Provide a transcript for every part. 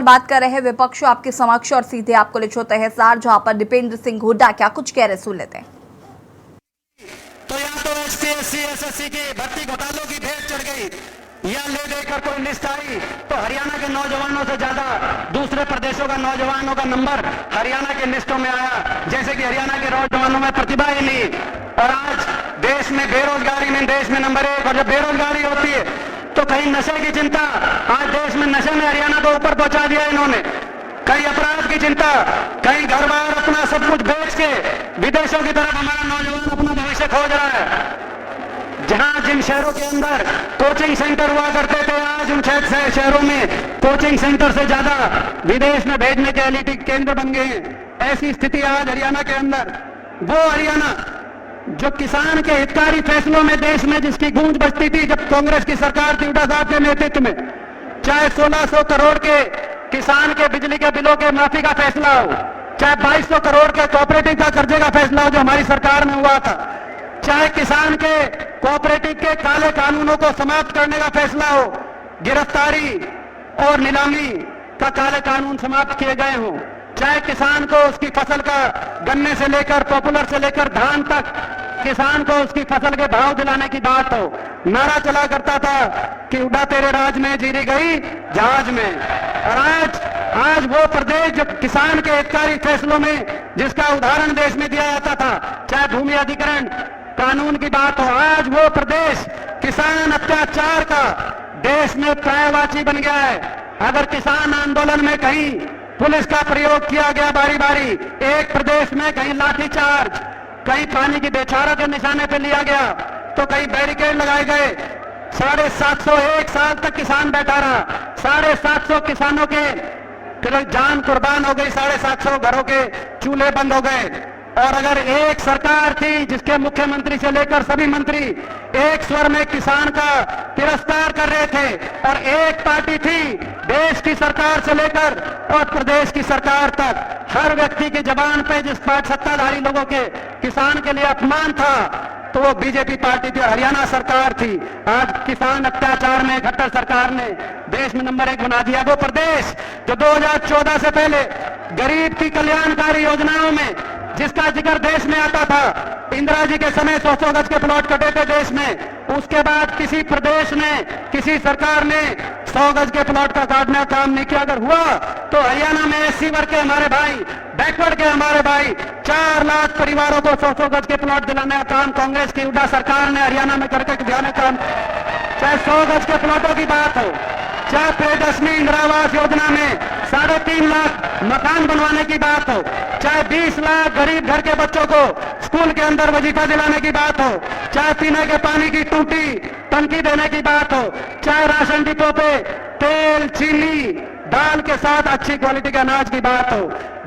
बात कर रहे हैं विपक्ष आपके समक्ष और सीधे आपको ले चलते हैं हिसार, जहां पर दीपेंद्र सिंह हुड्डा क्या कुछ कह रहे सुन लेते हैं। तो यहाँ तो ST/SC SSC की भर्ती घोटालों की भेंट चढ़ गई, या ले देकर कोई लिस्ट आई तो हरियाणा के नौजवानों से ज्यादा दूसरे प्रदेशों का नौजवानों का नंबर हरियाणा के लिस्टों में आया, जैसे कि हरियाणा के नौजवानों में प्रतिभा ही नहीं। और आज देश में बेरोजगारी में देश में नंबर 1, और जब बेरोजगारी होती है तो कहीं नशे की चिंता, आज देश में नशे में हरियाणा को ऊपर पहुंचा दिया इन्होंने, कहीं अपराध की चिंता, कहीं घर बार अपना सब कुछ बेच के विदेशों की तरफ हमारा नौजवान अपना भविष्य खोज रहा है। जहां जिन शहरों के अंदर कोचिंग सेंटर हुआ करते थे, आज उन शहरों में कोचिंग सेंटर से ज्यादा विदेश में भेजने के एलिट केंद्र बन गए हैं। ऐसी स्थिति आज हरियाणा के अंदर, वो हरियाणा जो किसान के हितकारी फैसलों में देश में जिसकी गूंज बजती थी जब कांग्रेस की सरकार थी हुड्डा साहब के नेतृत्व में, चाहे 1600 करोड़ के किसान के बिजली के बिलों के माफी का फैसला हो, चाहे 2200 करोड़ के कोऑपरेटिव का कर्जे का फैसला हो जो हमारी सरकार में हुआ था, चाहे किसान के कोऑपरेटिव के काले कानूनों को समाप्त करने का फैसला हो, गिरफ्तारी और नीलामी का काले कानून समाप्त किए गए हों, चाहे किसान को उसकी फसल का गन्ने से लेकर पॉपुलर से लेकर धान तक किसान को उसकी फसल के भाव दिलाने की बात हो, नारा चला करता था कि हुड्डा तेरे राज में जीरी गई जहाज में। और आज वो प्रदेश जो किसान के हितकारी फैसलों में जिसका उदाहरण देश में दिया जाता था, चाहे भूमि अधिग्रहण कानून की बात हो, आज वो प्रदेश किसान अत्याचार का देश में पर्यायवाची बन गया है। अगर किसान आंदोलन में कहीं पुलिस का प्रयोग किया गया बारी बारी, एक प्रदेश में कहीं लाठीचार्ज, कहीं पानी की बौछारों के निशाने पे लिया गया, तो कहीं बैरिकेड लगाए गए, 750 एक साल तक किसान बैठा रहा, 750 किसानों के जान कुर्बान हो गई, 750 घरों के चूल्हे बंद हो गए। और अगर एक सरकार थी जिसके मुख्यमंत्री से लेकर सभी मंत्री एक स्वर में किसान का तिरस्कार कर रहे थे, और एक पार्टी थी देश की सरकार से लेकर और प्रदेश की सरकार तक हर व्यक्ति की जबान पे जिस सत्ताधारी लोगों के किसान के लिए अपमान था, तो वो बीजेपी पार्टी थी, हरियाणा सरकार थी। आज किसान अत्याचार में खट्टर सरकार ने देश में नंबर 1 बना दिया। वो प्रदेश जो 2014 से पहले गरीब की कल्याणकारी योजनाओं में जिसका जिक्र देश में आता था, इंदिरा जी के समय 100 गज के प्लॉट कटे थे देश में, उसके बाद किसी प्रदेश ने किसी सरकार ने 100 गज के प्लॉट का काटने का काम नहीं किया। अगर हुआ तो हरियाणा में SC वर्ग के हमारे भाई, बैकवर्ड के हमारे भाई, 4 लाख परिवारों को 100 गज के प्लॉट दिलाने का काम कांग्रेस की हुड्डा सरकार ने हरियाणा में करके दिलाने का काम, चाहे 100 गज के प्लॉटों की बात हो, चाहे प्रियदर्शनी इंदिरा आवास योजना में 3.5 लाख मकान बनवाने की बात हो, चाहे 20 लाख गरीब घर के बच्चों को स्कूल के अंदर वजीफा दिलाने की बात हो, चाहे पीने के पानी की टूटी टंकी देने की बात हो, चाहे राशन डिपो पे तेल चीनी दाल के साथ अच्छी क्वालिटी के अनाज की बात हो,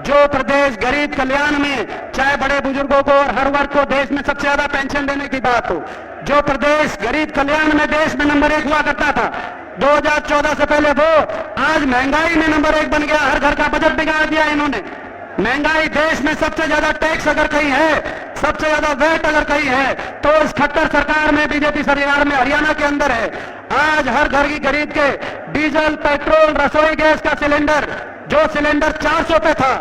जो प्रदेश गरीब कल्याण में चाहे बड़े बुजुर्गों को और हर वर्ग को देश में सबसे ज्यादा पेंशन देने की बात हो, जो प्रदेश गरीब कल्याण में देश में नंबर 1 हुआ करता था 2014 से पहले, वो आज महंगाई में नंबर 1 बन गया। हर घर का बजट बिगाड़ दिया इन्होंने। महंगाई देश में सबसे ज्यादा टैक्स अगर कहीं है, सबसे ज्यादा वैट अगर कहीं है, तो इस खट्टर सरकार में बीजेपी सरकार में हरियाणा के अंदर है। आज हर घर की गरीब के डीजल पेट्रोल रसोई गैस का सिलेंडर, जो सिलेंडर 400 पे था,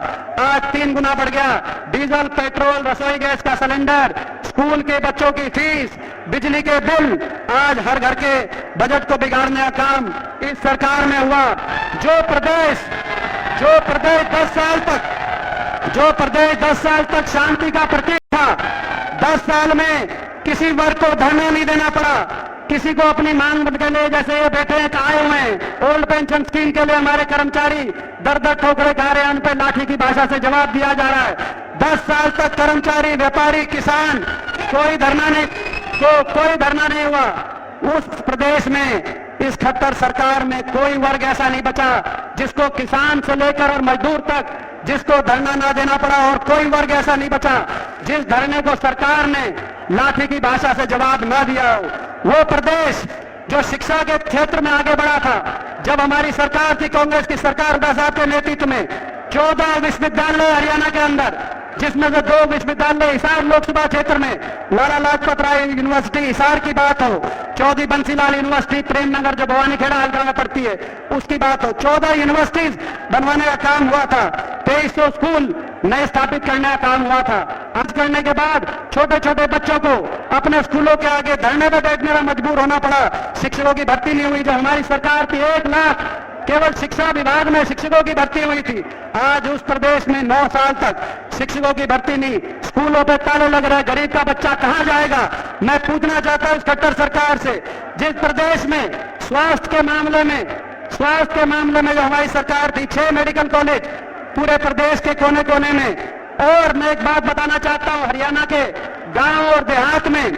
आज 3 गुना बढ़ गया। डीजल पेट्रोल रसोई गैस का सिलेंडर, स्कूल के बच्चों की फीस, बिजली के बिल, आज हर घर के बजट को बिगाड़ने का काम इस सरकार में हुआ। जो प्रदेश 10 साल तक शांति का प्रतीक था, 10 साल में किसी वर्ग को धरना नहीं देना पड़ा, किसी को अपनी मांग के लिए, जैसे ये बैठे हैं आए हुए हैं ओल्ड पेंशन स्कीम के लिए हमारे कर्मचारी दर ठोकरे खा रहे हैं, उन पर लाठी की भाषा से जवाब दिया जा रहा है। 10 साल तक कर्मचारी, व्यापारी, किसान कोई धरना नहीं हुआ। उस प्रदेश में इस खट्टर सरकार में कोई वर्ग ऐसा नहीं बचा जिसको किसान से लेकर और मजदूर तक जिसको धरना ना देना पड़ा, और कोई वर्ग ऐसा नहीं बचा जिस धरने को सरकार ने लाठी की भाषा से जवाब ना दिया हो। वो प्रदेश जो शिक्षा के क्षेत्र में आगे बढ़ा था, जब हमारी सरकार थी कांग्रेस की सरकार हुड्डा साहब के नेतृत्व में 14 विश्वविद्यालय हरियाणा के अंदर, जिसमें से 2 विश्वविद्यालय हिसार लोकसभा क्षेत्र में, लाला लाजपत राय यूनिवर्सिटी हिसार की बात हो, चौधरी बंसीलाल यूनिवर्सिटी प्रेमनगर जो भवानीखेड़ा हल्का में पड़ती है उसकी बात हो, 14 यूनिवर्सिटीज बनवाने का काम हुआ था, 2300 स्कूल नए स्थापित करने का काम हुआ था। आज करने के बाद छोटे छोटे बच्चों को अपने स्कूलों के आगे धरने पर बैठने में मजबूर होना पड़ा। शिक्षकों की भर्ती नहीं हुई। जो हमारी सरकार थी 1 लाख केवल शिक्षा विभाग में शिक्षकों की भर्ती हुई थी। आज उस प्रदेश में 9 साल तक शिक्षकों की भर्ती नहीं, स्कूलों पे ताले लग रहे, गरीब का बच्चा कहां जाएगा। मैं पूछना चाहता हूं इस खट्टर सरकार से, जिस प्रदेश में स्वास्थ्य के मामले में जो हमारी सरकार थी, 6 मेडिकल कॉलेज पूरे प्रदेश के कोने कोने में। और मैं एक बात बताना चाहता हूं, हरियाणा के गांव और देहात में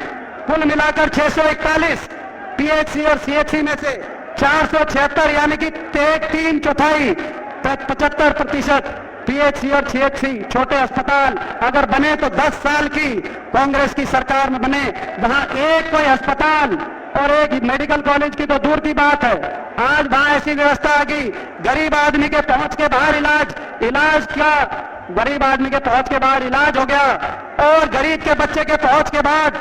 कुल मिलाकर 641 पीएचसी और सीएचसी में से 476 यानी कि 3/4 75% पीएचसी और सीएचसी छोटे अस्पताल अगर बने तो 10 साल की कांग्रेस की सरकार में बने। वहां एक कोई अस्पताल और एक मेडिकल कॉलेज की तो दूर की बात है। आज वहां ऐसी व्यवस्था आ गई, गरीब आदमी के पहुंच के बाहर इलाज का गरीब आदमी के पहुंच के बाहर इलाज हो गया और गरीब के बच्चे के पहुंच के बाद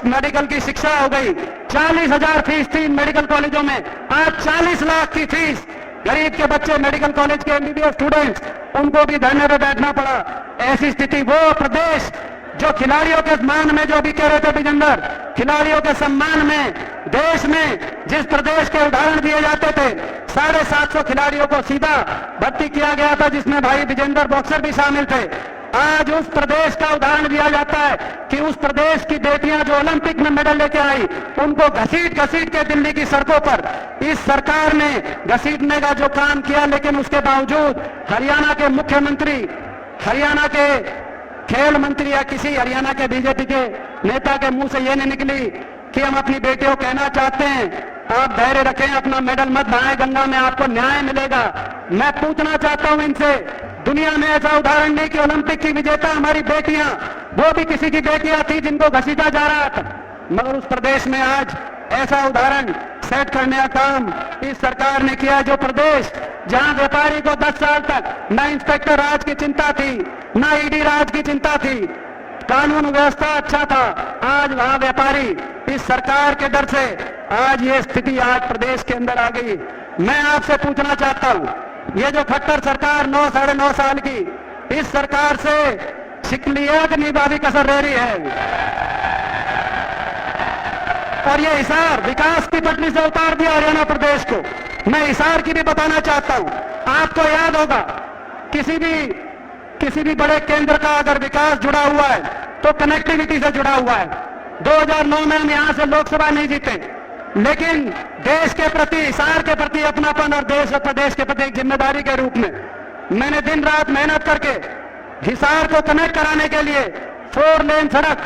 मेडिकल की शिक्षा हो गई। 40,000 फीस थी मेडिकल कॉलेजों में, आज 40 लाख की फीस। गरीब के बच्चे मेडिकल कॉलेज के एमबीबीएस स्टूडेंट्स, उनको भी धरने पर बैठना पड़ा। ऐसी स्थिति, वो प्रदेश जो खिलाड़ियों के सम्मान में, जो अभी कह रहे थे विजेंदर, खिलाड़ियों के सम्मान में देश में जिस प्रदेश के उदाहरण दिए जाते थे, 750 खिलाड़ियों को सीधा भर्ती किया गया था, जिसमें भाई विजेंदर बॉक्सर भी शामिल थे। आज उस प्रदेश का उदाहरण दिया जाता है कि उस प्रदेश की बेटियां जो ओलंपिक में मेडल लेके आई, उनको घसीट घसीट के दिल्ली की सड़कों पर इस सरकार ने घसीटने का जो काम किया, लेकिन उसके बावजूद हरियाणा के मुख्यमंत्री, हरियाणा के खेल मंत्री या किसी हरियाणा के बीजेपी के नेता के मुंह से ये नहीं निकली कि हम अपनी बेटियों को कहना चाहते हैं आप धैर्य रखें, अपना मेडल मत बहाएं गंगा में, आपको न्याय मिलेगा। मैं पूछना चाहता हूं इनसे, दुनिया में ऐसा उदाहरण नहीं कि ओलंपिक की विजेता हमारी बेटियां, वो भी किसी की बेटियां थी जिनको घसीटा जा रहा था, मगर उस प्रदेश में आज ऐसा उदाहरण सेट करने का काम इस सरकार ने किया। जो प्रदेश जहां व्यापारी को 10 साल तक न इंस्पेक्टर राज की चिंता थी, न ईडी राज की चिंता थी, कानून व्यवस्था अच्छा था, आज वहां व्यापारी इस सरकार के डर से आज ये स्थिति आज प्रदेश के अंदर आ गई। मैं आपसे पूछना चाहता हूं, ये जो खट्टर सरकार 9 साढ़े 9 साल की, इस सरकार से शिकलिया की निभावी कसर रह रही है। और ये हिसार विकास की पटरी से उतार दिया हरियाणा प्रदेश को। मैं हिसार की भी बताना चाहता हूं, आपको याद होगा किसी भी बड़े केंद्र का अगर विकास जुड़ा हुआ है तो कनेक्टिविटी से जुड़ा हुआ है। 2009 में हम यहां से लोकसभा नहीं जीते, लेकिन देश के प्रति, हिसार के प्रति अपनापन और देश और प्रदेश के प्रति एक जिम्मेदारी के रूप में मैंने दिन रात मेहनत करके हिसार को कनेक्ट कराने के लिए 4 लेन सड़क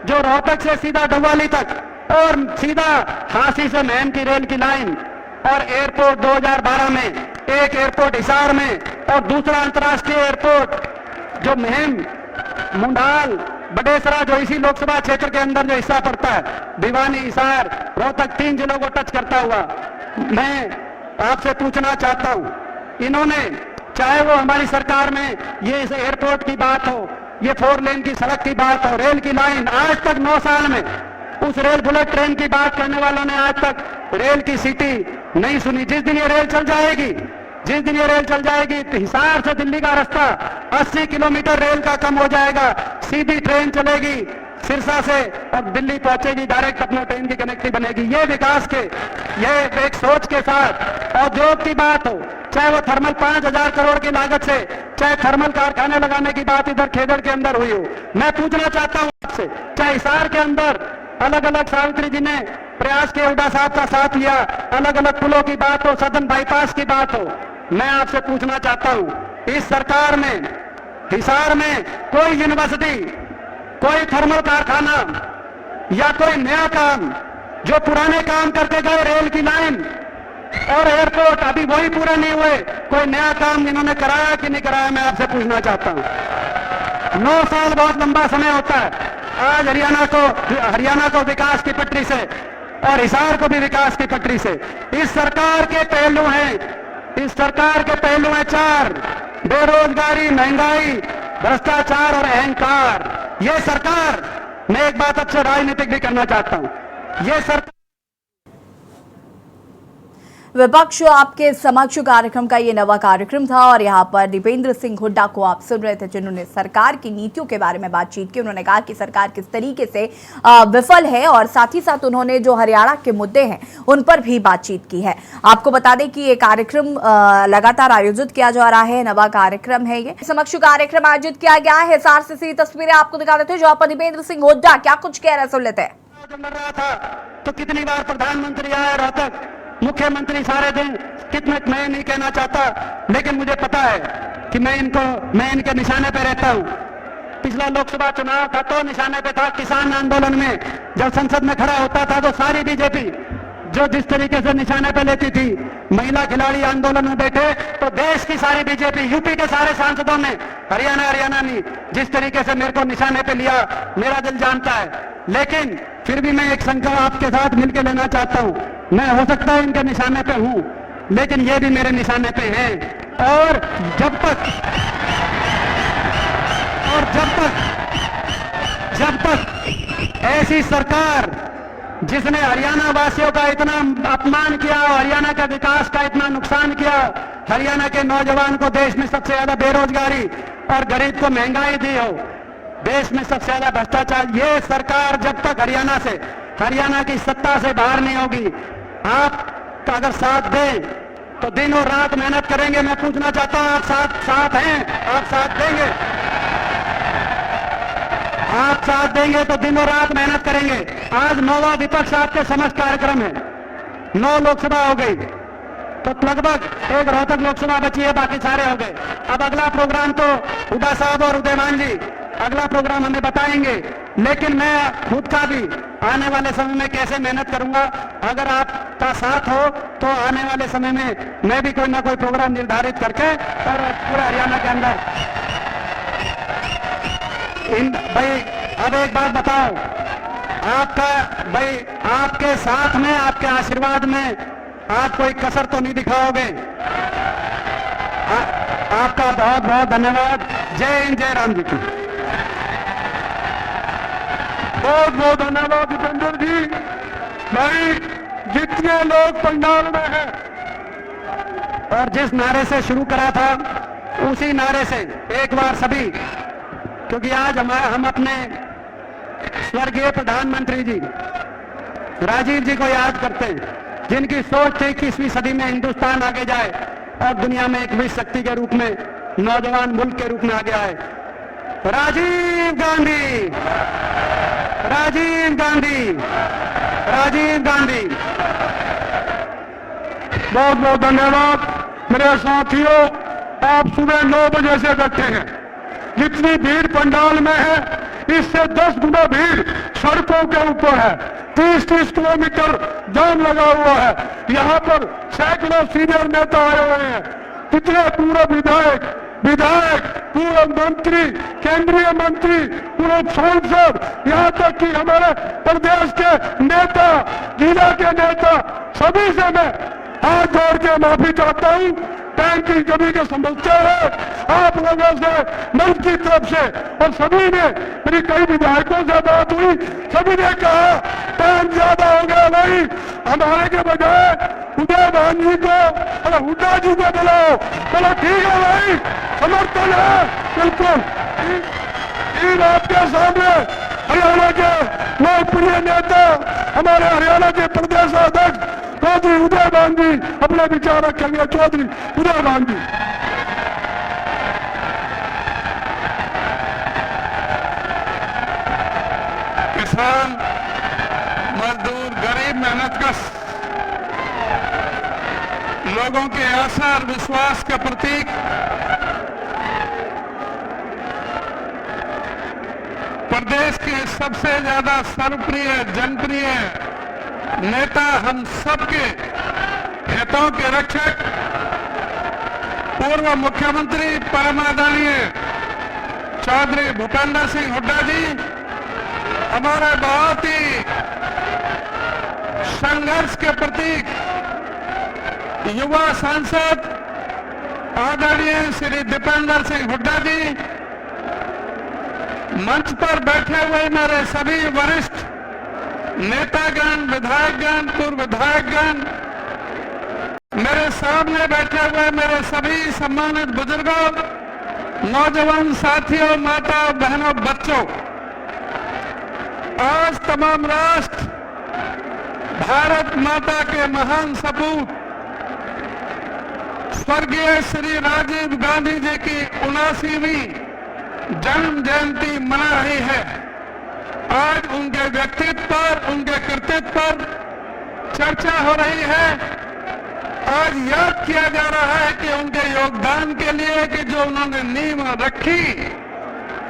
जो रोहतक से सीधा डबवाली तक और सीधा हांसी से महम की रेल की लाइन और एयरपोर्ट 2012 में, एक एयरपोर्ट हिसार में और दूसरा अंतर्राष्ट्रीय एयरपोर्ट जो महम, मुंडाल, बडेसरा जो इसी लोकसभा क्षेत्र के अंदर जो हिस्सा पड़ता है, भिवानी, हिसार, रोहतक, 3 जिलों को टच करता हुआ, मैं आपसे पूछना चाहता हूं, इन्होंने चाहे वो हमारी सरकार में ये इस एयरपोर्ट की बात हो, ये 4 लेन की सड़क की बात हो, रेल की लाइन, आज तक 9 साल में उस रेल बुलेट ट्रेन की बात करने वालों ने आज तक रेल की सीटी नहीं सुनी। जिस दिन ये रेल चल जाएगी तो हिसार से दिल्ली का रास्ता 80 किलोमीटर रेल का कम हो जाएगा, सीधी ट्रेन चलेगी सिरसा से और दिल्ली पहुंचेगी, डायरेक्ट अपना ट्रेन की कनेक्टिविटी बनेगी। ये विकास के, ये एक सोच के साथ उद्योग की बात हो, चाहे वो थर्मल 5,000 करोड़ की लागत से, चाहे थर्मल कारखाने लगाने की बात इधर खेदड़ के अंदर हुई हो, मैं पूछना चाहता हूं आपसे, चाहे हिसार के अंदर अलग अलग सावित्री जी ने प्रयास के हुड्डा साहब का साथ लिया, अलग अलग पुलों की बात हो, सदन बाईपास की बात हो, मैं आपसे पूछना चाहता हूं, इस सरकार में हिसार में कोई यूनिवर्सिटी, कोई थर्मल कारखाना या कोई नया काम, जो पुराने काम करके गए, रेल की लाइन और एयरपोर्ट अभी वही पूरे नहीं हुए, कोई नया काम इन्होंने कराया कि नहीं कराया, मैं आपसे पूछना चाहता हूं। 9 साल बहुत लंबा समय होता है। आज हरियाणा को विकास की पटरी से और हिसार को भी विकास की पटरी से, इस सरकार के पहलू हैं 4, बेरोजगारी, महंगाई, भ्रष्टाचार और अहंकार। ये सरकार, मैं एक बात अच्छे राजनीतिक भी करना चाहता हूं, ये सरकार विपक्ष आपके समक्ष कार्यक्रम का ये नवा कार्यक्रम था और यहाँ पर दीपेंद्र सिंह हुड्डा को आप सुन रहे थे, जिन्होंने सरकार की नीतियों के बारे में बातचीत की। उन्होंने कहा कि सरकार किस तरीके से विफल है और साथ ही साथ उन्होंने जो हरियाणा के मुद्दे हैं उन पर भी बातचीत की है। आपको बता दें कि ये कार्यक्रम लगातार आयोजित किया जा रहा है, नवा कार्यक्रम है ये। समक्ष कार्यक्रम आयोजित किया गया है। हिसार से सीधी तस्वीरें आपको दिखा देते हैं जहाँ पर दीपेंद्र सिंह हुड्डा क्या कुछ कह रहे, सुन लेते हैं। रहा था तो कितनी बार प्रधानमंत्री आया रोहतक, मुख्यमंत्री सारे दिन कितने, मैं नहीं कहना चाहता, लेकिन मुझे पता है कि मैं इनके निशाने पे रहता हूं। पिछला लोकसभा चुनाव था तो निशाने पे था, किसान आंदोलन में जब संसद में खड़ा होता था तो सारी बीजेपी जो जिस तरीके से निशाने पे लेती थी, महिला खिलाड़ी आंदोलन में बैठे तो देश की सारी बीजेपी, यूपी के सारे सांसदों ने, हरियाणा ने जिस तरीके से मेरे को निशाने पे लिया, मेरा दिल जानता है। लेकिन फिर भी मैं एक संकल्प आपके साथ मिलकर लेना चाहता हूं। मैं हो सकता है इनके निशाने पे हूं, लेकिन ये भी मेरे निशाने पे हैं। और जब तक ऐसी सरकार जिसने हरियाणा वासियों का इतना अपमान किया, हरियाणा का विकास का इतना नुकसान किया, हरियाणा के नौजवान को देश में सबसे ज्यादा बेरोजगारी और गरीब को महंगाई दी हो, देश में सबसे ज्यादा भ्रष्टाचार, ये सरकार जब तक हरियाणा की सत्ता से बाहर नहीं होगी, आप अगर साथ दें तो दिन और रात मेहनत करेंगे। मैं पूछना चाहता हूं, आप साथ हैं? आप साथ देंगे? आप साथ देंगे तो दिन और रात मेहनत करेंगे। आज 9वां विपक्ष आपके समक्ष कार्यक्रम है, 9 लोकसभा हो गई तो लगभग एक रोहतक लोकसभा बची है, बाकी सारे हो गए। अब अगला प्रोग्राम तो हुड्डा साहब और उदयमान जी अगला प्रोग्राम हमें बताएंगे, लेकिन मैं खुद का भी आने वाले समय में कैसे मेहनत करूंगा, अगर आपका साथ हो तो आने वाले समय में मैं भी कोई ना कोई प्रोग्राम निर्धारित करके और पूरे हरियाणा के अंदर भाई अब एक बात बताओ, आपके साथ में, आपके आशीर्वाद में आप कोई कसर तो नहीं दिखाओगे? आपका बहुत बहुत धन्यवाद। जय हिंद, जय राम जी की। बहुत बहुत धन्यवाद दीपेंद्र जी। भाई जितने लोग पंडाल में हैं और जिस नारे से शुरू करा था उसी नारे से एक बार सभी, क्योंकि आज हम अपने स्वर्गीय प्रधानमंत्री जी राजीव जी को याद करते हैं, जिनकी सोच थी कि 21वीं सदी में हिंदुस्तान आगे जाए और दुनिया में एक विश्व शक्ति के रूप में, नौजवान मुल्क के रूप में आगे आए। राजीव गांधी, राजीव गांधी, राजीव गांधी। बहुत बहुत धन्यवाद मेरे साथियों। आप सुबह 9 बजे से बैठे हैं, जितनी भीड़ पंडाल में है इससे 10 गुना भीड़ सड़कों के ऊपर है। 30-30 किलोमीटर जाम लगा हुआ है। यहाँ पर सैकड़ों सीनियर नेता आए हुए हैं, कितने पूर्व विधायक, पूर्व मंत्री, केंद्रीय मंत्री, पूर्व सांसद, यहाँ तक कि हमारे प्रदेश के नेता, जिला के नेता, सभी से मैं हाथ जोड़ के माफी चाहता हूँ। टाइम की कमी के समस्या है आप लोगों से, मंच की तरफ से, और सभी ने, मेरी कई विधायकों से बात हुई, सभी ने कहा टाइम ज्यादा हो गया भाई, हमारे के बजाय उदयमान जी को और हुड्डा जी को बुलाओ। बोलो ठीक है भाई, समर्थन है बिल्कुल। इन आपके सामने हरियाणा के लोकप्रिय नेता, हमारे हरियाणा के प्रदेश अध्यक्ष चौधरी उदयमान जी अपने विचार रखेंगे। चौधरी उदयमान जी। किसान, मजदूर, गरीब, मेहनतकश लोगों के आशा और विश्वास का प्रतीक प्रदेश के सबसे ज्यादा सर्वप्रिय, जनप्रिय नेता, हम सबके हितों के रक्षक, पूर्व मुख्यमंत्री परम आदरणीय चौधरी भूपेंद्र सिंह हुड्डा जी, हमारे बहुत ही संघर्ष के प्रतीक युवा सांसद आदरणीय श्री दीपेंद्र सिंह हुड्डा जी, मंच पर बैठे हुए मेरे सभी वरिष्ठ नेतागण, विधायकगण, पूर्व विधायकगण, मेरे सामने बैठे हुए मेरे सभी सम्मानित बुजुर्गों, नौजवान साथियों, माता बहनों, बच्चों, आज तमाम राष्ट्र भारत माता के महान सपूत स्वर्गीय श्री राजीव गांधी जी की 79वीं जन्म जयंती मना रही है। आज उनके व्यक्तित्व पर, उनके कृतित्व पर चर्चा हो रही है। आज याद किया जा रहा है कि उनके योगदान के लिए कि जो उन्होंने नींव रखी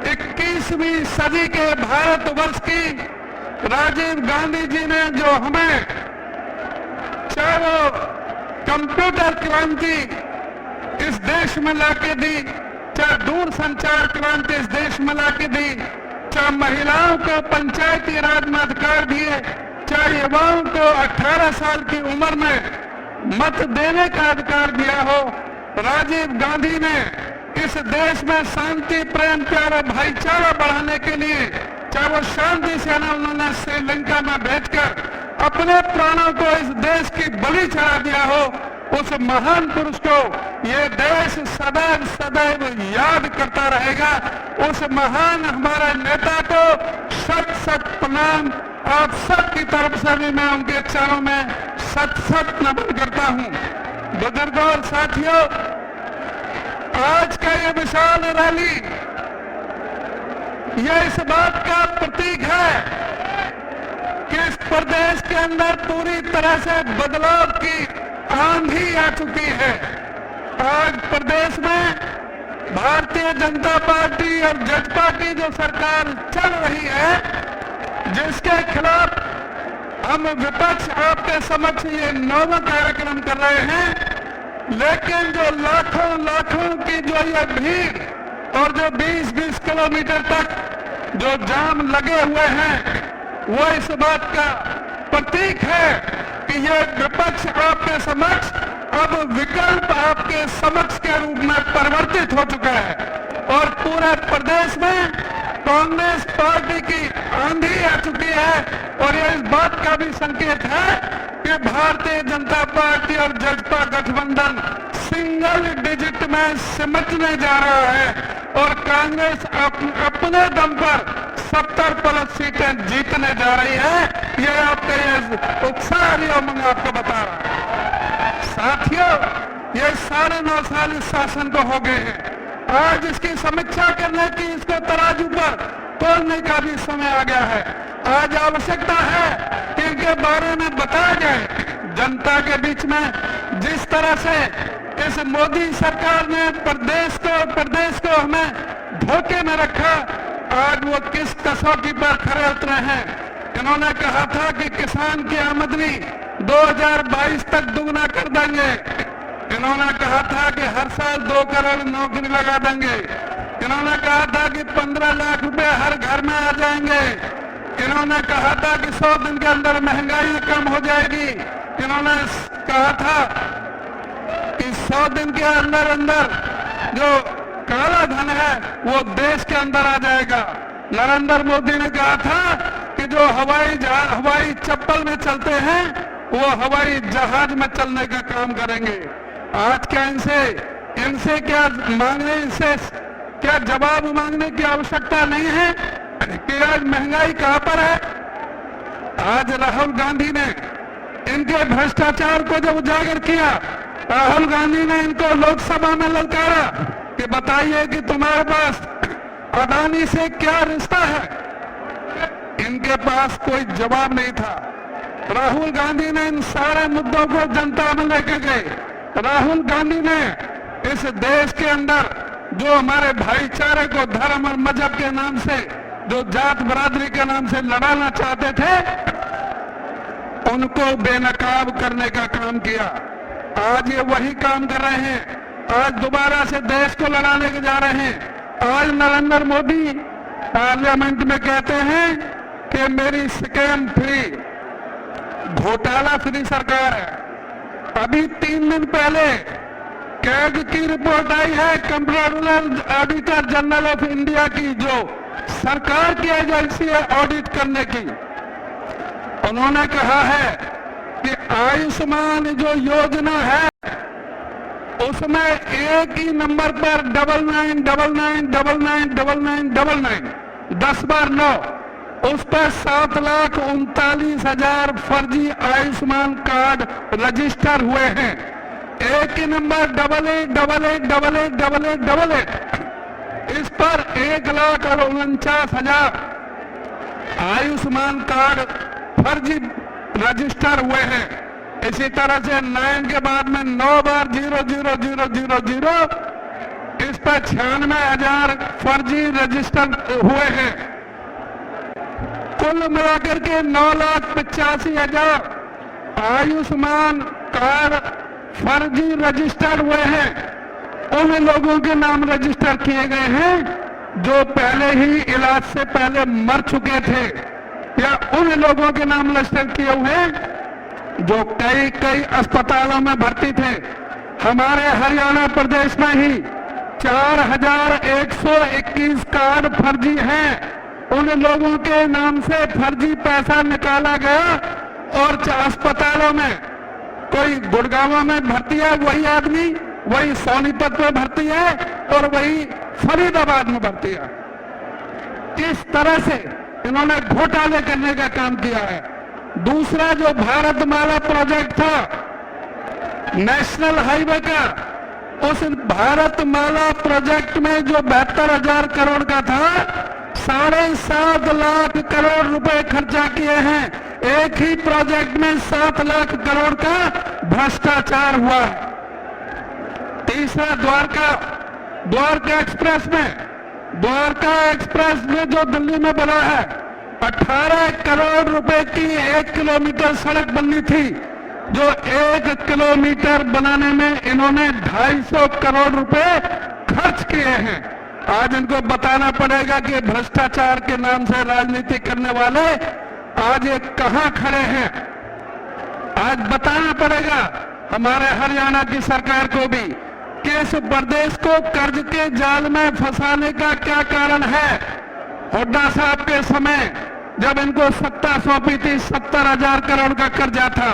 21वीं सदी के भारतवर्ष की, राजीव गांधी जी ने जो हमें, चाहे वो कंप्यूटर क्रांति इस देश में लाके दी, चाहे दूर संचार क्रांति इस देश में लाके दी, चाहे महिलाओं को पंचायती राज में अधिकार दिए, चाहे युवाओं को 18 साल की उम्र में मत देने का अधिकार दिया हो, राजीव गांधी ने इस देश में शांति, प्रेम, प्यार और भाईचारा बढ़ाने के लिए, चाहे वो शांति सेना उन्होंने श्रीलंका में भेजकर अपने प्राणों को इस देश की बलि चढ़ा दिया हो, उस महान पुरुष को ये देश सदैव सदैव याद करता रहेगा। उस महान हमारे नेता को सत सत प्रणाम आप सबकी तरफ से भी मैं उनके चरणों में सत सत नमन करता हूँ। बुजुर्गों और साथियों, आज का ये विशाल रैली यह इस बात का प्रतीक है कि इस प्रदेश के अंदर पूरी तरह से बदलाव की आंधी आ चुकी है। आज प्रदेश में भारतीय जनता पार्टी और जजपा की जो सरकार चल रही है, जिसके खिलाफ हम विपक्ष आपके समक्ष ये 9वां कार्यक्रम कर रहे हैं, लेकिन जो लाखों लाखों की जो ये भीड़ और जो 20-20 किलोमीटर तक जो जाम लगे हुए हैं, वो इस बात का प्रतीक है कि ये विपक्ष आपके समक्ष अब विकल्प आपके समक्ष के रूप में परिवर्तित हो चुका है और पूरे प्रदेश में कांग्रेस पार्टी की आंधी आ चुकी है। और ये इस बात का भी संकेत है कि भारतीय जनता पार्टी और जजपा गठबंधन सिंगल डिजिट में सिमटने जा रहा है और कांग्रेस अपने दम पर 70+ सीटें जीतने जा रही है। ये आपके ये उत्साह मैं आपको बता रहा हूं। साथियों, ये 9.5 साल इस शासन को हो गए हैं। आज इसकी समीक्षा करने की, इसको तराजू पर तोलने का भी समय आ गया है। आज आवश्यकता है कि इनके बारे में बताया जाए जनता के बीच में। जिस तरह से इस मोदी सरकार ने प्रदेश को हमें धोखे में रखा, आज वो किस कसौटी पर खरे उतरे हैं। इन्होंने कहा था कि किसान की आमदनी 2022 तक दुगना कर देंगे। इन्होंने कहा था कि हर साल 2 करोड़ नौकरी लगा देंगे। इन्होंने कहा था कि 15 लाख रुपए हर घर में आ जाएंगे। इन्होंने कहा था कि 100 दिन के अंदर महंगाई कम हो जाएगी। इन्होंने कहा था कि 100 दिन के अंदर जो काला धन है वो देश के अंदर आ जाएगा। नरेंद्र मोदी ने कहा था कि जो हवाई चप्पल में चलते हैं वो हवाई जहाज में चलने का काम करेंगे। आज क्या इनसे क्या मांगने, इनसे क्या जवाब मांगने की आवश्यकता नहीं है कि आज महंगाई कहां पर है। आज राहुल गांधी ने इनके भ्रष्टाचार को जब उजागर किया, राहुल गांधी ने इनको लोकसभा में ललकारा कि बताइए कि तुम्हारे पास अदानी से क्या रिश्ता है। इनके पास कोई जवाब नहीं था। राहुल गांधी ने इन सारे मुद्दों को जनता में लेकर गए। राहुल गांधी ने इस देश के अंदर जो हमारे भाईचारे को धर्म और मजहब के नाम से, जो जात बरादरी के नाम से लड़ाना चाहते थे, उनको बेनकाब करने का काम किया। आज ये वही काम कर रहे हैं। आज दोबारा से देश को लड़ाने के जा रहे हैं। आज नरेंद्र मोदी पार्लियामेंट में कहते हैं कि मेरी स्कैम फ्री, घोटाला फ्री सरकार है। अभी 3 दिन पहले कैग की रिपोर्ट आई है, comptroller auditor general of India की, जो सरकार की एजेंसी है ऑडिट करने की। उन्होंने कहा है कि आयुष्मान जो योजना है उसमें एक ही नंबर पर 9999999999 10 बार 9, उस पर 7,39,000 फर्जी आयुष्मान कार्ड रजिस्टर हुए हैं। एक ही नंबर 88888888, इस पर 1,49,000 आयुष्मान कार्ड फर्जी रजिस्टर हुए हैं। इसी तरह से 9 के बाद में 9 बार 00000, इस पर 96,000 फर्जी रजिस्टर हुए हैं। कुल मिलाकर के 9,85,000 आयुष्मान कार्ड फर्जी रजिस्टर हुए हैं। उन लोगों के नाम रजिस्टर किए गए हैं जो पहले ही इलाज से पहले मर चुके थे, या उन लोगों के नाम रजिस्टर किए हुए जो कई अस्पतालों में भर्ती थे। हमारे हरियाणा प्रदेश में ही 4,121 कार्ड फर्जी हैं। उन लोगों के नाम से फर्जी पैसा निकाला गया और अस्पतालों में कोई गुड़गांव में भर्ती है वही आदमी, वही सोनीपत में भर्ती है और वही फरीदाबाद में भर्ती है। इस तरह से इन्होंने घोटाले करने का काम किया है। दूसरा जो भारतमाला प्रोजेक्ट था नेशनल हाईवे का, उस भारतमाला प्रोजेक्ट में जो 72,000 करोड़ का था, 7.5 लाख करोड़ रुपए खर्चा किए हैं। एक ही प्रोजेक्ट में 7 लाख करोड़ का भ्रष्टाचार हुआ है। तीसरा द्वारका एक्सप्रेस में जो दिल्ली में बना है, 18 करोड़ रुपए की 1 किलोमीटर सड़क बननी थी, जो 1 किलोमीटर बनाने में इन्होंने 250 करोड़ रुपए खर्च किए हैं। आज इनको बताना पड़ेगा कि भ्रष्टाचार के नाम से राजनीति करने वाले आज ये कहां खड़े हैं। आज बताना पड़ेगा हमारे हरियाणा की सरकार को भी कि इस प्रदेश को कर्ज के जाल में फंसाने का क्या कारण है। हुड्डा साहब के समय जब इनको सत्ता सौंपी थी 70,000 करोड़ का कर्जा था,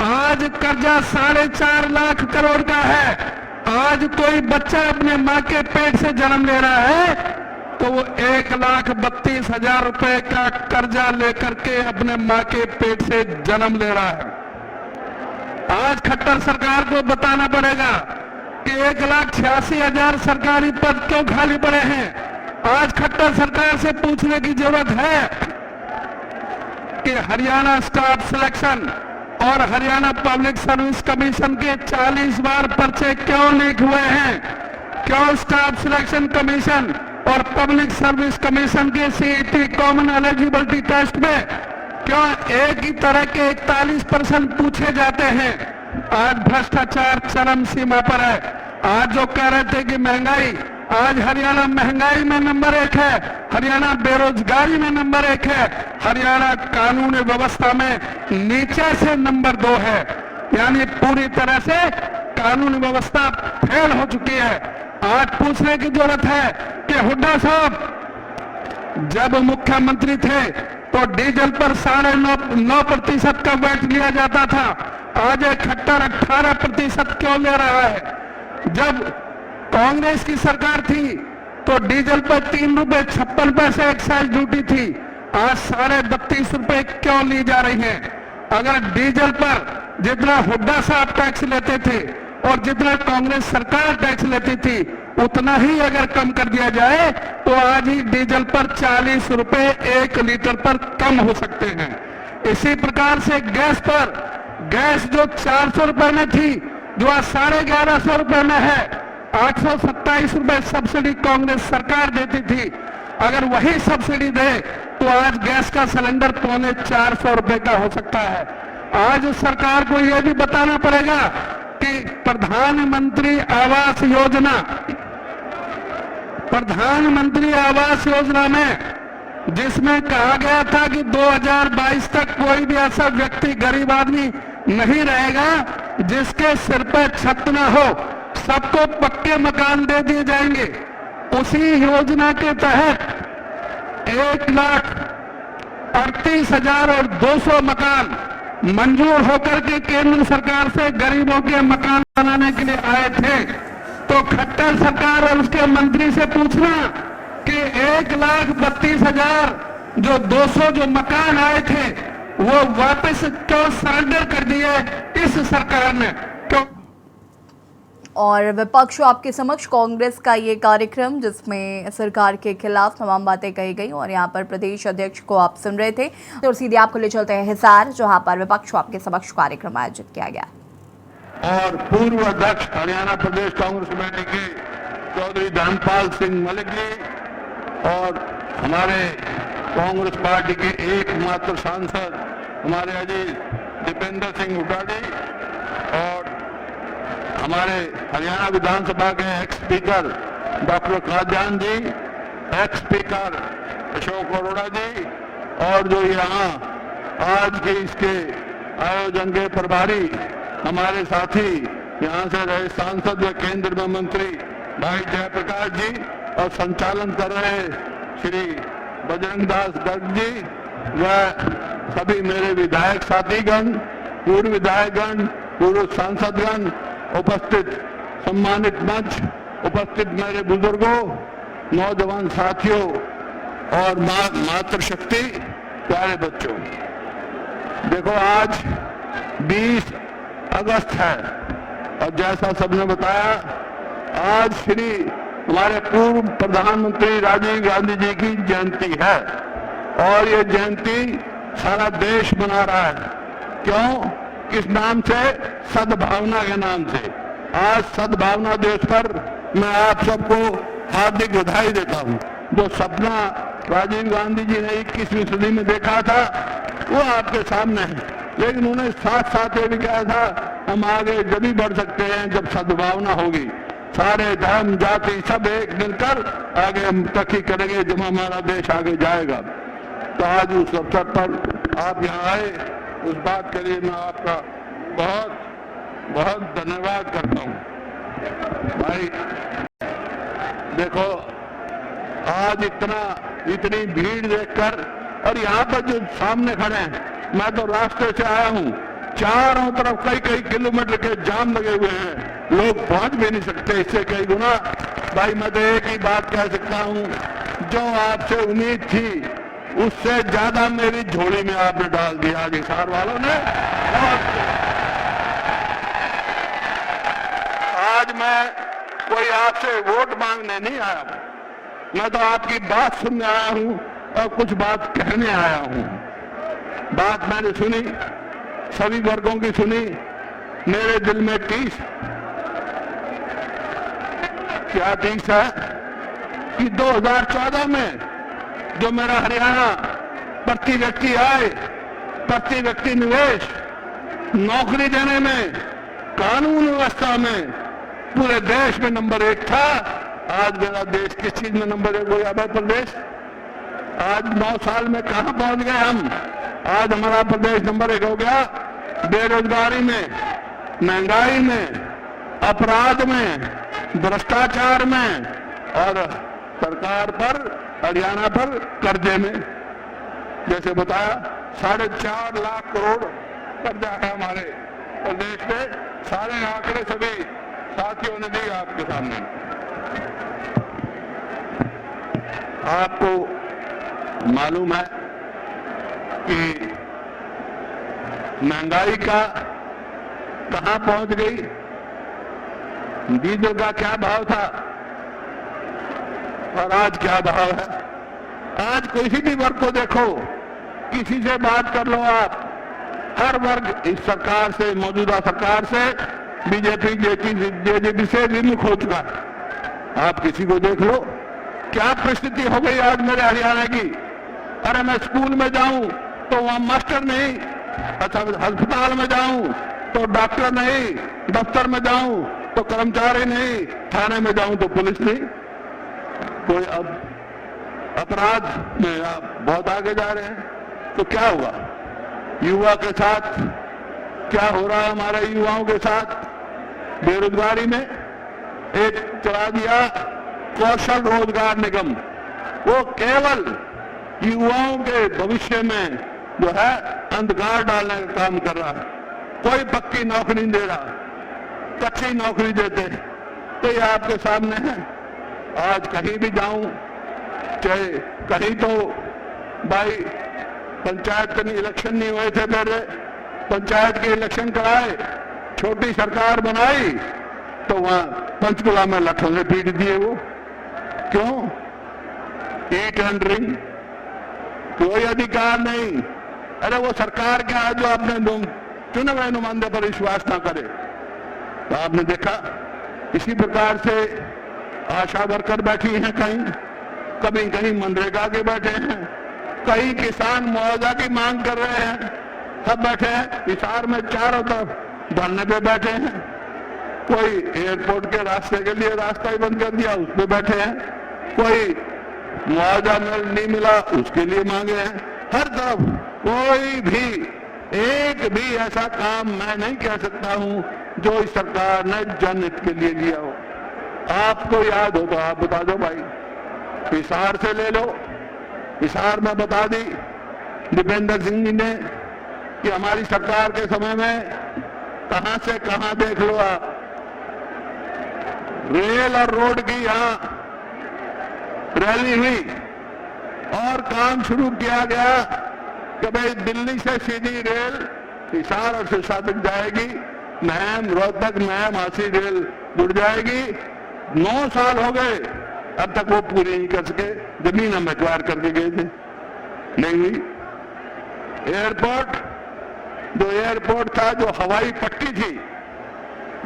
आज कर्जा 4.5 लाख करोड़ का है। आज कोई बच्चा अपने मां के पेट से जन्म ले रहा है तो वो 1,32,000 रुपए का कर्जा लेकर के अपने मां के पेट से जन्म ले रहा है। आज खट्टर सरकार को बताना पड़ेगा कि 1,86,000 सरकारी पद क्यों खाली पड़े हैं। आज खट्टर सरकार से पूछने की जरूरत है कि हरियाणा स्टाफ सिलेक्शन और हरियाणा पब्लिक सर्विस कमीशन के 40 बार पर्चे क्यों लीक हुए हैं। क्यों स्टाफ सिलेक्शन कमीशन और पब्लिक सर्विस कमीशन के सीईटी कॉमन एलिजिबिलिटी टेस्ट में क्यों एक ही तरह के 41% पूछे जाते हैं। आज भ्रष्टाचार चरम सीमा पर है। आज जो कह रहे थे कि महंगाई, आज हरियाणा महंगाई में नंबर 1 है, हरियाणा बेरोजगारी में नंबर 1 है, हरियाणा कानून व्यवस्था में नीचे से नंबर 2 है। यानी पूरी तरह से कानून व्यवस्था फेल हो चुकी है। आज पूछने की जरूरत है कि हुड्डा साहब जब मुख्यमंत्री थे तो डीजल पर 9.5% का वैट लिया जाता था, आज खट्टर 18% क्यों ले रहा है। जब कांग्रेस की सरकार थी तो डीजल पर 3 रुपए 56 पैसे एक्साइज ड्यूटी थी, आज 32.5 रुपए क्यों ली जा रही है। अगर डीजल पर जितना हुड्डा साहब टैक्स लेते थे और जितना कांग्रेस सरकार टैक्स लेती थी उतना ही अगर कम कर दिया जाए तो आज ही डीजल पर 40 रुपए 1 लीटर पर कम हो सकते हैं। इसी प्रकार से गैस जो 400 रुपए में थी, जो आज 1150 रुपए में है, 827 रुपए सब्सिडी कांग्रेस सरकार देती थी। अगर वही सब्सिडी दे तो आज गैस का सिलेंडर 350 रुपए का हो सकता है। आज सरकार को यह भी बताना पड़ेगा कि प्रधानमंत्री आवास योजना में जिसमें कहा गया था कि 2022 तक कोई भी ऐसा व्यक्ति, गरीब आदमी नहीं रहेगा जिसके सिर पर छत न हो, सबको पक्के मकान दे दिए जाएंगे। उसी योजना के तहत 1,38,200 मकान मंजूर होकर के केंद्र सरकार से गरीबों के मकान बनाने के लिए आए थे। तो खट्टर सरकार और उसके मंत्री से पूछना कि 1,32,000 जो 200 जो मकान आए थे वो वापस क्यों सरेंडर कर दिए इस सरकार ने, क्यों? और विपक्ष आपके समक्ष कांग्रेस का ये कार्यक्रम जिसमें सरकार के खिलाफ तमाम बातें कही गई और यहाँ पर प्रदेश अध्यक्ष को आप सुन रहे थे और सीधे आपको ले चलते हैं हिसार जहाँ पर विपक्ष आपके समक्ष कार्यक्रम आयोजित किया गया। और पूर्व अध्यक्ष हरियाणा प्रदेश कांग्रेस कमेटी के चौधरी धर्मपाल सिंह मलिक जी और हमारे कांग्रेस पार्टी के एकमात्र सांसद हमारे अजीज दीपेंद्र सिंह हुड्डा जी और हमारे हरियाणा विधानसभा के एक्स स्पीकर डॉक्टर कादयान जी, एक्स स्पीकर अशोक अरोड़ा जी और जो यहाँ आज के इसके आयोजन के प्रभारी हमारे साथी यहाँ से रहे सांसद व केंद्र में मंत्री भाई जयप्रकाश जी और संचालन कर रहे श्री बजरंग दास गर्ग जी व सभी मेरे विधायक साथीगण, पूर्व विधायकगण, पूर्व सांसदगण, उपस्थित सम्मानित मंच, उपस्थित मेरे बुजुर्गों, नौजवान साथियों और मातृशक्ति प्यारे बच्चों, देखो आज 20 अगस्त है और जैसा सबने बताया आज श्री हमारे पूर्व प्रधानमंत्री राजीव गांधी जी की जयंती है और ये जयंती सारा देश मना रहा है। क्यों? किस नाम से? सद्भावना के नाम से। आज सद्भावना दिवस पर मैं आप सबको हार्दिक बधाई देता हूं। जो सपना राजीव गांधी जी ने 21वीं सदी में देखा था वो आपके सामने है, लेकिन उन्हें साथ साथ ये भी कहा था हम आगे जब भी बढ़ सकते हैं जब सद्भावना होगी, सारे धर्म जाति सब एक मिलकर आगे हम तरक्की करेंगे, जब हमारा देश आगे जाएगा। तो आज उस अवसर पर आप यहाँ आए, उस बात के लिए मैं आपका बहुत बहुत धन्यवाद करता हूँ। भाई देखो आज इतनी भीड़ देखकर और यहाँ पर जो सामने खड़े हैं, मैं तो रास्ते से आया हूँ, चारों तरफ कई किलोमीटर के जाम लगे हुए हैं, लोग पहुंच भी नहीं सकते। इससे कई गुना भाई मैं तो एक ही बात कह सकता हूँ, जो आपसे उम्मीद थी उससे ज्यादा मेरी झोली में आपने डाल दिया आज हिसार वालों ने। आज मैं कोई आपसे वोट मांगने नहीं आया हूं, मैं तो आपकी बात सुनने आया हूं और कुछ बात कहने आया हूं। बात मैंने सुनी, सभी वर्गों की सुनी, मेरे दिल में टीस क्या टीस है कि 2014 में जो मेरा हरियाणा प्रति व्यक्ति आय, प्रति व्यक्ति निवेश, नौकरी देने में, कानून व्यवस्था में पूरे देश में नंबर 1 था। आज मेरा देश किस चीज में नंबर 1 हो गया? प्रदेश आज 9 साल में कहां पहुंच गए हम? आज हमारा प्रदेश नंबर 1 हो गया बेरोजगारी में, महंगाई में, अपराध में, भ्रष्टाचार में और सरकार पर, हरियाणा पर कर्जे में। जैसे बताया 4.5 लाख करोड़ कर्जा है हमारे प्रदेश में। सारे आंकड़े सभी साथियों ने दिए आपके सामने। आपको मालूम है कि महंगाई का कहां पहुंच गई, डीजल का क्या भाव था और आज क्या भाव है। आज किसी भी वर्ग को देखो, किसी से बात कर लो आप, हर वर्ग इस सरकार से, मौजूदा सरकार से, बीजेपी जेजेपी से विमुख हो चुका है। आप किसी को देख लो, क्या परिस्थिति हो गई आज मेरे हरियाणा की। अरे मैं स्कूल में जाऊं तो वहां मास्टर नहीं, अच्छा अस्पताल में जाऊं तो डॉक्टर नहीं, दफ्तर में जाऊं तो कर्मचारी नहीं, थाने में जाऊं तो पुलिस नहीं। कोई अब अपराध में आप बहुत आगे जा रहे हैं। तो क्या हुआ युवा के साथ, क्या हो रहा है हमारे युवाओं के साथ? बेरोजगारी में एक चला दिया कौशल रोजगार निगम, वो केवल युवाओं के भविष्य में जो है अंधकार डालने का काम कर रहा है। कोई पक्की नौकरी नहीं दे रहा, कच्ची नौकरी देते। तो ये आपके सामने है। आज कहीं भी जाऊं, चाहे कहीं तो भाई पंचायत के इलेक्शन नहीं हुए थे, मेरे पंचायत के इलेक्शन कराए, छोटी सरकार बनाई, तो वहां पंचकुला में लठों से पीट दिए वो। क्यों? ईट एंड ड्रिंक, कोई अधिकार नहीं। अरे वो सरकार क्या है जो आपने चुने हुए नुमाइंदे पर विश्वास ना करे? तो आपने देखा इसी प्रकार से आशा वर्कर बैठी हैं, कभी कहीं मनरेगा के बैठे हैं, कई किसान मुआवजा की मांग कर रहे हैं, सब बैठे हैं। हिसार में चारों तरफ धरने पे बैठे हैं। कोई एयरपोर्ट के रास्ते के लिए रास्ता ही बंद कर दिया, उस पे बैठे हैं। कोई मुआवजा नहीं मिला, उसके लिए मांगे हैं। हर तरफ कोई भी एक भी ऐसा काम मैं नहीं कह सकता हूं जो इस सरकार ने जनहित के लिए लिया हो। आपको याद हो तो आप बता दो भाई। हिसार से ले लो, हिसार में बता दी दीपेंद्र सिंह जी ने कि हमारी सरकार के समय में कहां से कहां देख लो आप, रेल और रोड की यहां रैली हुई और काम शुरू किया गया कि भाई दिल्ली से सीधी रेल हिसार और सिरसा तक जाएगी, महम रोहतक महम हांसी रेल जुड़ जाएगी। 9 साल हो गए, अब तक वो पूरी नहीं कर सके। जमीन हम एक्वायर करके गए थे, नहीं हुई। एयरपोर्ट, जो एयरपोर्ट था, जो हवाई पट्टी थी,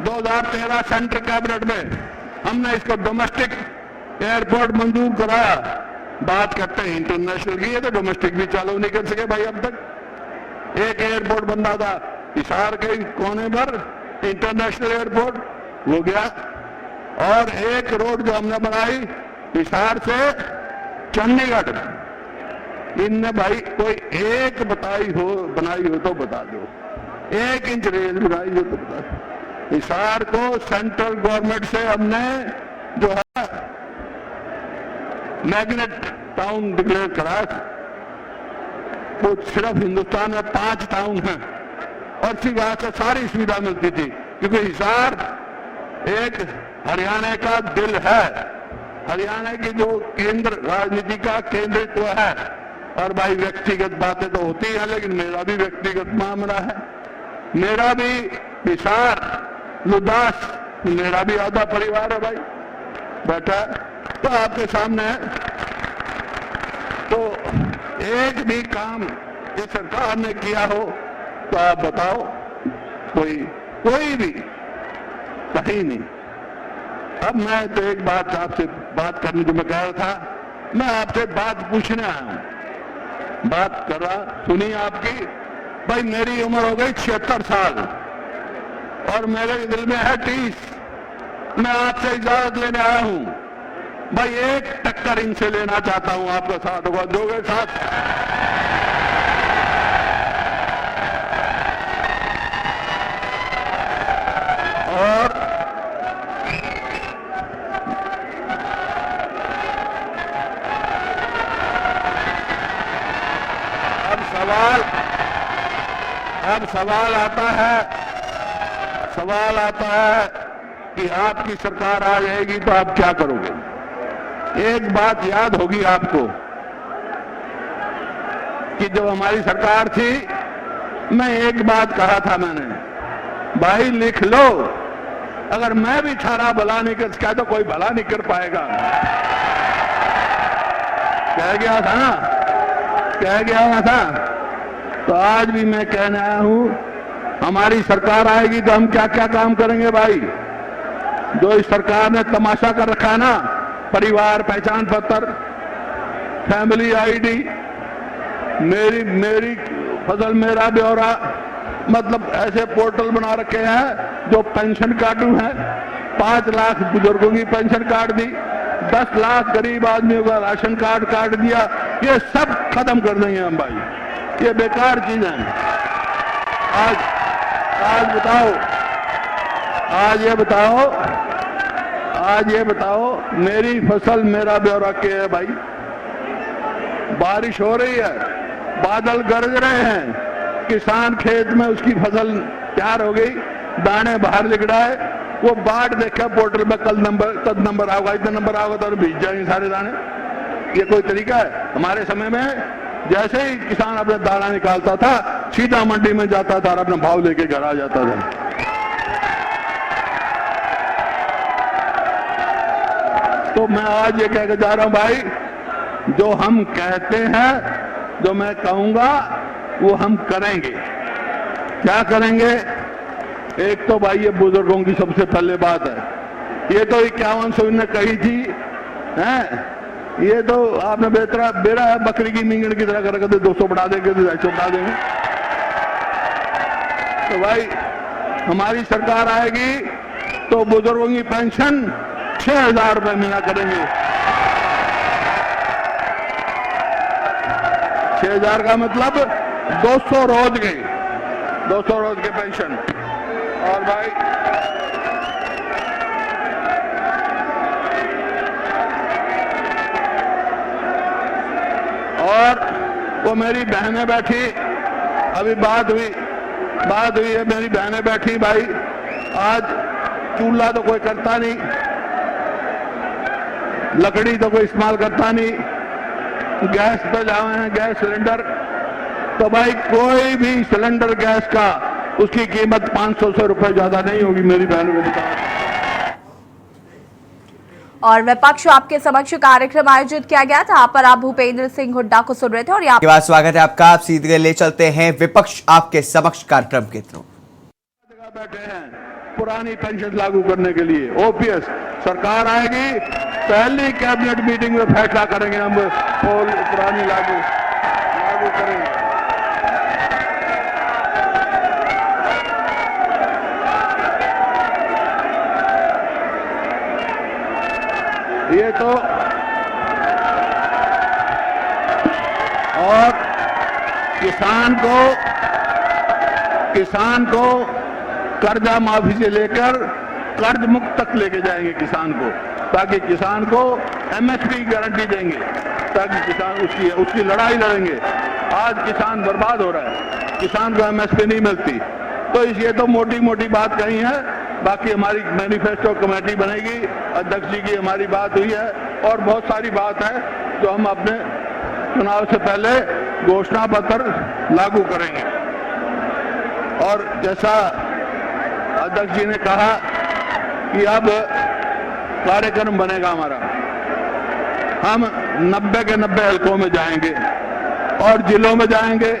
2013 सेंट्रल कैबिनेट में हमने इसको डोमेस्टिक एयरपोर्ट मंजूर कराया। बात करते हैं इंटरनेशनल की, तो डोमेस्टिक भी चालू नहीं कर सके भाई अब तक। एक एयरपोर्ट बनना था हिसार के कोने पर, इंटरनेशनल एयरपोर्ट हो गया। और एक रोड जो हमने बनाई हिसार से चंडीगढ़, इनने भाई कोई एक बनाई हो तो बता दो, 1 इंच रेल बनाई हो तो बता दो। हिसार को सेंट्रल गवर्नमेंट से हमने जो है मैग्नेट टाउन डिक्लेयर करा। वो सिर्फ हिंदुस्तान में 5 टाउन हैं और सिर्फ वहां से सारी सुविधा मिलती थी, क्योंकि हिसार एक हरियाणा का दिल है, हरियाणा की जो केंद्र राजनीति का केंद्रित्व है। और भाई व्यक्तिगत बातें तो होती हैं, लेकिन मेरा भी व्यक्तिगत मामला है। मेरा भी हिसार लुदास, मेरा भी आधा परिवार है भाई बैठा, तो आपके सामने है। तो एक भी काम इस सरकार ने किया हो तो आप बताओ, कोई भी कहीं नहीं। अब मैं तो एक बात आपसे बात करने जो मैं कह रहा था, मैं आपसे बात पूछने आया हूं, बात कर रहा सुनिए आपकी। भाई मेरी उम्र हो गई 76 साल और मेरे दिल में है 30। मैं आपसे इजाजत लेने आया हूं भाई, एक टक्कर इनसे लेना चाहता हूं, आपका साथ होगा, दोगे साथ? और अब सवाल आता है कि आपकी सरकार आ जाएगी तो आप क्या करोगे? एक बात याद होगी आपको कि जब हमारी सरकार थी, मैं एक बात कहा था मैंने, भाई लिख लो, अगर मैं भी थारा भला नहीं कर सका तो कोई भला नहीं कर पाएगा। कह गया था ना, कह गया था। तो आज भी मैं कहने आया हूं, हमारी सरकार आएगी तो हम क्या क्या काम करेंगे भाई। जो इस सरकार ने तमाशा कर रखा है ना, परिवार पहचान पत्र, फैमिली आईडी, मेरी फसल मेरा ब्यौरा, मतलब ऐसे पोर्टल बना रखे हैं जो पेंशन कार्ड है। 5 लाख बुजुर्गों की पेंशन कार्ड दी, 10 लाख गरीब आदमियों का राशन कार्ड काट दिया। ये सब खत्म कर देंगे हम भाई, ये बेकार चीज है। आज बताओ, आज ये बताओ, आज ये बताओ, मेरी फसल मेरा ब्यौरा क्या है भाई? बारिश हो रही है, बादल गरज रहे हैं, किसान खेत में उसकी फसल तैयार हो गई, दाने बाहर लिख रहा है, वो बाट देखा पोर्टल में कल नंबर आओगा, इतना नंबर आओगा तो भीज जाएंगे सारे दाने। ये कोई तरीका है? हमारे समय में जैसे ही किसान अपने दाना निकालता था, सीधा मंडी में जाता था और अपना भाव लेके घर आ जाता था। तो मैं आज ये कहकर जा रहा हूं भाई, जो हम कहते हैं, जो मैं कहूंगा वो हम करेंगे। क्या करेंगे? एक तो भाई ये बुजुर्गों की सबसे पहले बात है, ये तो 5100 ने कही थी, हैं? ये तो आपने बेरा बकरी की मींगड़ की तरह कर 200 बढ़ा देंगे, 250 बढ़ा देंगे। तो भाई हमारी सरकार आएगी तो बुजुर्गों की पेंशन 6000 रुपए महीना करेंगे। 6000 का मतलब 200 रोज के, 200 रोज के पेंशन। और भाई और वो मेरी बहनें बैठी, अभी बात हुई है, मेरी बहनें बैठी भाई, आज चूल्हा तो कोई करता नहीं, लकड़ी तो कोई इस्तेमाल करता नहीं, गैस पे जाए हैं, गैस सिलेंडर, तो भाई कोई भी सिलेंडर गैस का उसकी कीमत 500 से रुपए ज्यादा नहीं होगी, मेरी बहनों को बताओ। और विपक्ष आपके समक्ष कार्यक्रम आयोजित किया गया था, पर आप भूपेंद्र सिंह हुड्डा को सुन रहे थे और यहाँ के बाद स्वागत है आपका। आप सीधे ले चलते हैं विपक्ष आपके समक्ष कार्यक्रम के थ्रू। बैठे हैं पुरानी पेंशन लागू करने के लिए, ओपीएस सरकार आएगी, पहली कैबिनेट मीटिंग में फैसला करेंगे, हम पुरानी लागू करेंगे। ये तो और किसान को कर्जा माफी से लेकर कर्ज मुक्त तक लेके जाएंगे किसान को, ताकि किसान को एमएसपी की गारंटी देंगे, ताकि किसान उसकी लड़ाई लड़ेंगे। आज किसान बर्बाद हो रहा है, किसान को एमएसपी नहीं मिलती। तो ये तो मोटी मोटी बात कही है, बाकी हमारी मैनिफेस्टो कमेटी बनेगी, अध्यक्ष जी की हमारी बात हुई है, और बहुत सारी बात है जो हम अपने चुनाव से पहले घोषणा पत्र लागू करेंगे। और जैसा अध्यक्ष जी ने कहा कि अब कार्यक्रम बनेगा हमारा, हम 90 के 90 हलकों में जाएंगे और जिलों में जाएंगे।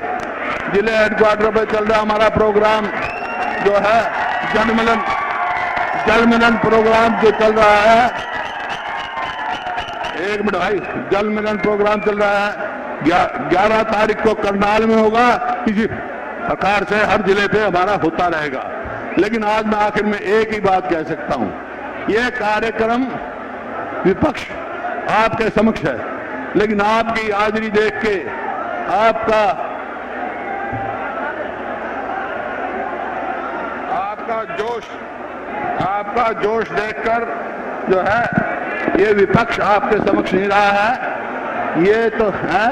जिले हेडक्वार्टर पे चल रहा हमारा प्रोग्राम जो है जल मिलन प्रोग्राम जो चल रहा है, 1 मिनट भाई, जल मिलन प्रोग्राम चल रहा है, 11 तारीख को करनाल में होगा। किसी प्रकार से हर जिले पे हमारा होता रहेगा। लेकिन आज मैं आखिर में एक ही बात कह सकता हूं, यह कार्यक्रम विपक्ष आपके समक्ष है, लेकिन आपकी हाजिरी देख के, आपका जोश देखकर जो है ये विपक्ष आपके समक्ष नहीं रहा है, ये तो है।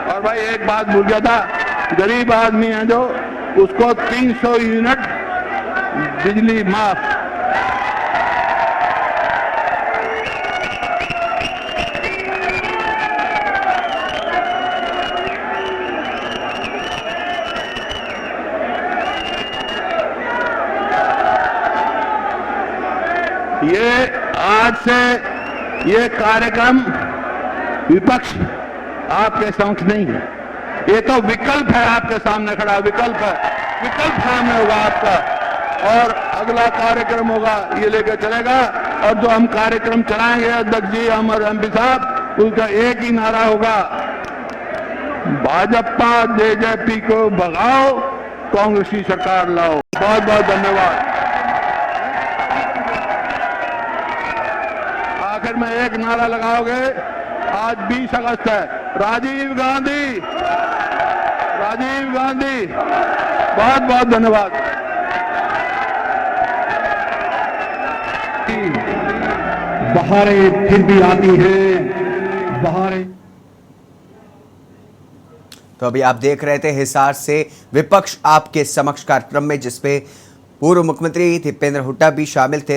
और भाई एक बात भूल गया था, गरीब आदमी है जो, उसको 300 यूनिट बिजली माफ। ये आज से ये कार्यक्रम विपक्ष आपके समक्ष नहीं है, ये तो विकल्प है आपके सामने खड़ा, विकल्प सामने होगा आपका, और अगला कार्यक्रम होगा ये लेकर चलेगा। और जो हम कार्यक्रम चलाएंगे अध्यक्ष जी, हम और एमपी साहब, उसका एक ही नारा होगा, भाजपा जेजेपी को भगाओ, कांग्रेस की सरकार लाओ। बहुत बहुत धन्यवाद। आखिर में एक नारा लगाओगे, आज 20 अगस्त है, राजीव गांधी, बहुत बहुत धन्यवाद। बहारें फिर भी आती हैं, बहारें। तो अभी आप देख रहे थे हिसार से विपक्ष आपके समक्ष कार्यक्रम में, जिसमें पूर्व मुख्यमंत्री दीपेंद्र हुड्डा भी शामिल थे।